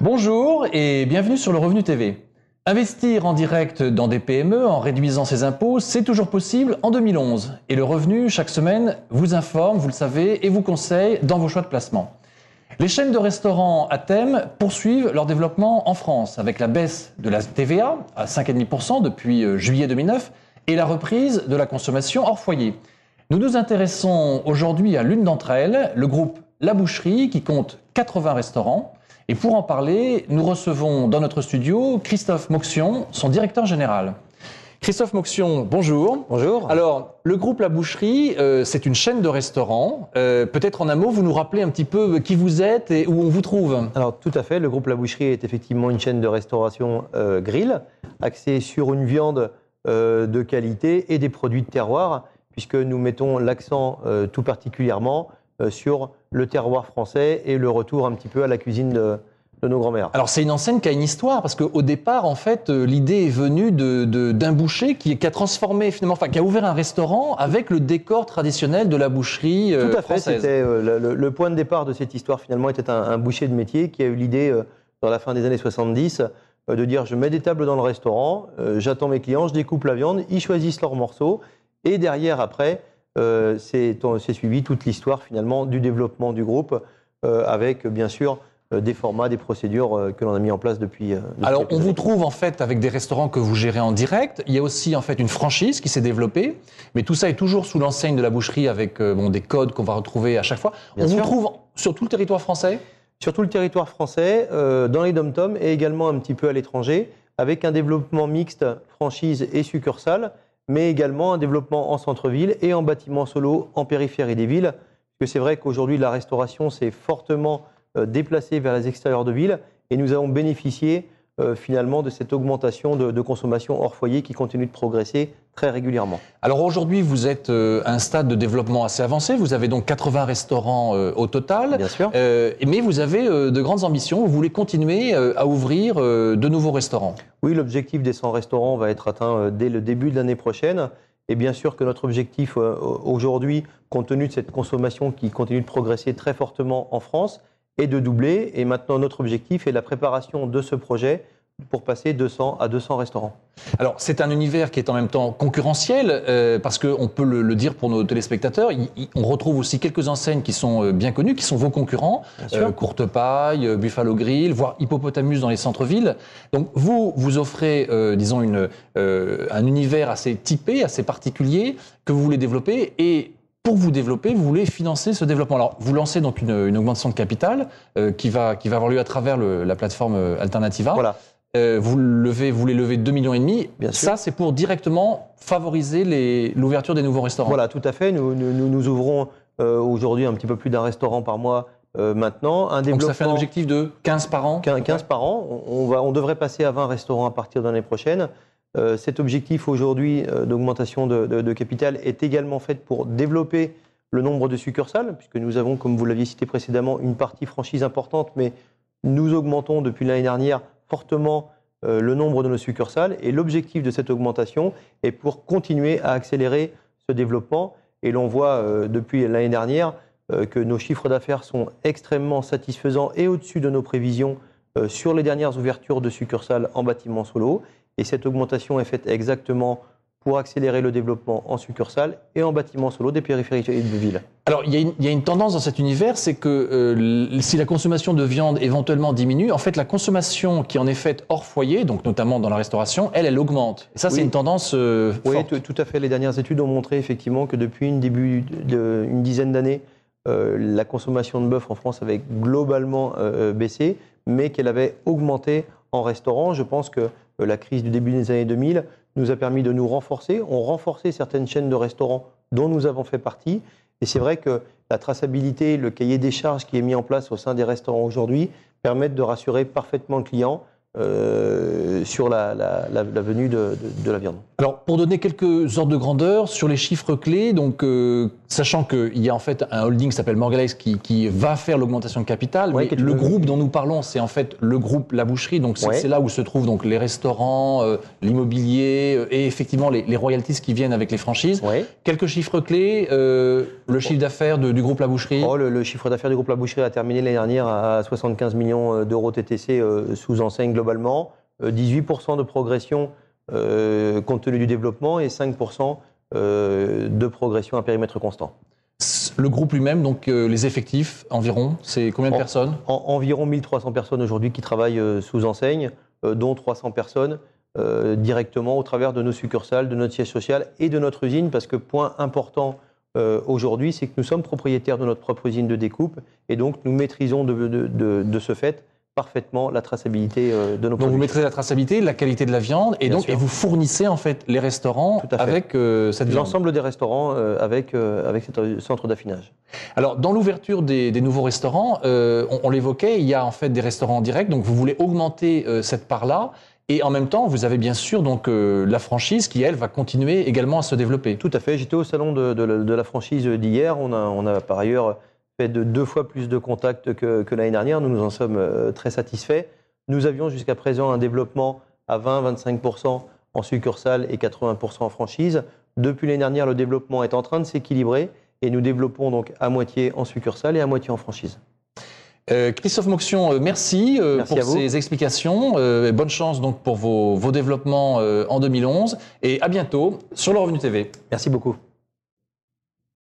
Bonjour et bienvenue sur le Revenu TV. Investir en direct dans des PME en réduisant ses impôts, c'est toujours possible en 2011. Et le Revenu, chaque semaine, vous informe, vous le savez, et vous conseille dans vos choix de placement. Les chaînes de restaurants à thème poursuivent leur développement en France avec la baisse de la TVA à 5,5% depuis juillet 2009 et la reprise de la consommation hors foyer. Nous nous intéressons aujourd'hui à l'une d'entre elles, le groupe La Boucherie, qui compte 80 restaurants. Et pour en parler, nous recevons dans notre studio Christophe Moxion, son directeur général. Christophe Moxion, bonjour. Bonjour. Alors, le groupe La Boucherie, c'est une chaîne de restaurants. Peut-être en un mot, vous nous rappelez un petit peu qui vous êtes et où on vous trouve. Alors, tout à fait. Le groupe La Boucherie est effectivement une chaîne de restauration grill, axée sur une viande de qualité et des produits de terroir, puisque nous mettons l'accent tout particulièrement sur le terroir français et le retour un petit peu à la cuisine de nos grands-mères. Alors c'est une enseigne qui a une histoire, parce qu'au départ, en fait, l'idée est venue d'un boucher qui a transformé finalement, enfin qui a ouvert un restaurant avec le décor traditionnel de la boucherie Tout à fait, française. c'était le point de départ de cette histoire finalement était un boucher de métier qui a eu l'idée dans la fin des années 70 de dire je mets des tables dans le restaurant, j'attends mes clients, je découpe la viande, ils choisissent leurs morceaux et derrière après c'est suivi toute l'histoire finalement du développement du groupe avec bien sûr des formats, des procédures que l'on a mis en place depuis. Alors on vous trouve en fait avec des restaurants que vous gérez en direct. Il y a aussi en fait une franchise qui s'est développée, mais tout ça est toujours sous l'enseigne de La Boucherie avec des codes qu'on va retrouver à chaque fois. Bien on sûr. vous trouve sur tout le territoire français? Sur tout le territoire français, dans les dom-toms et également un petit peu à l'étranger, avec un développement mixte franchise et succursale, mais également un développement en centre-ville et en bâtiment solo en périphérie des villes. Parce que c'est vrai qu'aujourd'hui, la restauration s'est fortement déplacée vers les extérieurs de ville et nous avons bénéficié finalement de cette augmentation de consommation hors foyer qui continue de progresser très régulièrement. Alors aujourd'hui, vous êtes à un stade de développement assez avancé. Vous avez donc 80 restaurants au total. Bien sûr. Mais vous avez de grandes ambitions. Vous voulez continuer à ouvrir de nouveaux restaurants. Oui, l'objectif des 100 restaurants va être atteint dès le début de l'année prochaine. Et bien sûr que notre objectif aujourd'hui, compte tenu de cette consommation qui continue de progresser très fortement en France, est de doubler. Et maintenant, notre objectif est la préparation de ce projet pour passer de 100 à 200 restaurants. Alors, c'est un univers qui est en même temps concurrentiel, parce qu'on peut le dire pour nos téléspectateurs, on retrouve aussi quelques enseignes qui sont bien connues, qui sont vos concurrents, Courte Paille, Buffalo Grill, voire Hippopotamus dans les centres-villes. Donc, vous offrez, disons, un univers assez typé, assez particulier, que vous voulez développer, et pour vous développer, vous voulez financer ce développement. Alors, vous lancez donc une augmentation de capital qui va avoir lieu à travers la plateforme Alternativa. Voilà. Vous voulez lever 2,5 millions. Bien sûr. Ça, c'est pour directement favoriser l'ouverture des nouveaux restaurants. Voilà, tout à fait. Nous ouvrons aujourd'hui un petit peu plus d'un restaurant par mois maintenant. Donc ça fait un objectif de 15 par an 15 par an. On devrait passer à 20 restaurants à partir de l'année prochaine. Cet objectif aujourd'hui d'augmentation de capital est également fait pour développer le nombre de succursales, puisque nous avons, comme vous l'aviez cité précédemment, une partie franchise importante, mais nous augmentons depuis l'année dernière fortement le nombre de nos succursales. Et l'objectif de cette augmentation est pour continuer à accélérer ce développement. Et l'on voit depuis l'année dernière que nos chiffres d'affaires sont extrêmement satisfaisants et au-dessus de nos prévisions sur les dernières ouvertures de succursales en bâtiment solo. Et cette augmentation est faite exactement pour accélérer le développement en succursale et en bâtiment solo des périphéries de ville. Alors, il y a une tendance dans cet univers, c'est que si la consommation de viande éventuellement diminue, en fait, la consommation qui en est faite hors foyer, donc notamment dans la restauration, elle augmente. Et ça, oui. C'est une tendance forte. Oui, tout à fait. Les dernières études ont montré effectivement que depuis une dizaine d'années, la consommation de bœuf en France avait globalement baissé, mais qu'elle avait augmenté en restaurant. Je pense que la crise du début des années 2000 nous a permis de nous renforcer. On renforçait certaines chaînes de restaurants dont nous avons fait partie. Et c'est vrai que la traçabilité, le cahier des charges qui est mis en place au sein des restaurants aujourd'hui permettent de rassurer parfaitement le client sur la venue de la viande. Alors, pour donner quelques ordres de grandeur sur les chiffres clés, donc sachant qu'il y a en fait un holding qui s'appelle Morgalex qui va faire l'augmentation de capital, Ouais, mais le groupe dont nous parlons, c'est en fait le groupe La Boucherie, donc c'est là où se trouvent donc les restaurants, l'immobilier et effectivement les royalties qui viennent avec les franchises. Ouais. Quelques chiffres clés, le chiffre d'affaires du groupe La Boucherie. Le chiffre d'affaires du groupe La Boucherie a terminé l'année dernière à 75 millions d'euros TTC sous enseigne globalement, 18% de progression compte tenu du développement et 5% de progression à périmètre constant. Le groupe lui-même, donc les effectifs environ, c'est combien de personnes? Environ 1300 personnes aujourd'hui qui travaillent sous enseigne, dont 300 personnes directement au travers de nos succursales, de notre siège social et de notre usine, parce que point important aujourd'hui, c'est que nous sommes propriétaires de notre propre usine de découpe et donc nous maîtrisons de ce fait parfaitement la traçabilité de nos produits. Donc vous maîtrisez la traçabilité, la qualité de la viande et et vous fournissez en fait les restaurants avec cette viande. L'ensemble des restaurants avec ce centre d'affinage. Alors dans l'ouverture des nouveaux restaurants, on l'évoquait, il y a en fait des restaurants en direct, donc vous voulez augmenter cette part-là. Et en même temps, vous avez bien sûr donc la franchise qui, elle, va continuer également à se développer. Tout à fait. J'étais au salon de la franchise d'hier. On a par ailleurs fait 2 fois plus de contacts que l'année dernière. Nous nous en sommes très satisfaits. Nous avions jusqu'à présent un développement à 20-25% en succursale et 80% en franchise. Depuis l'année dernière, le développement est en train de s'équilibrer et nous développons donc à moitié en succursale et à moitié en franchise. Christophe Moxion, merci pour ces explications. Bonne chance donc pour vos développements en 2011 et à bientôt sur le Revenu TV. Merci beaucoup.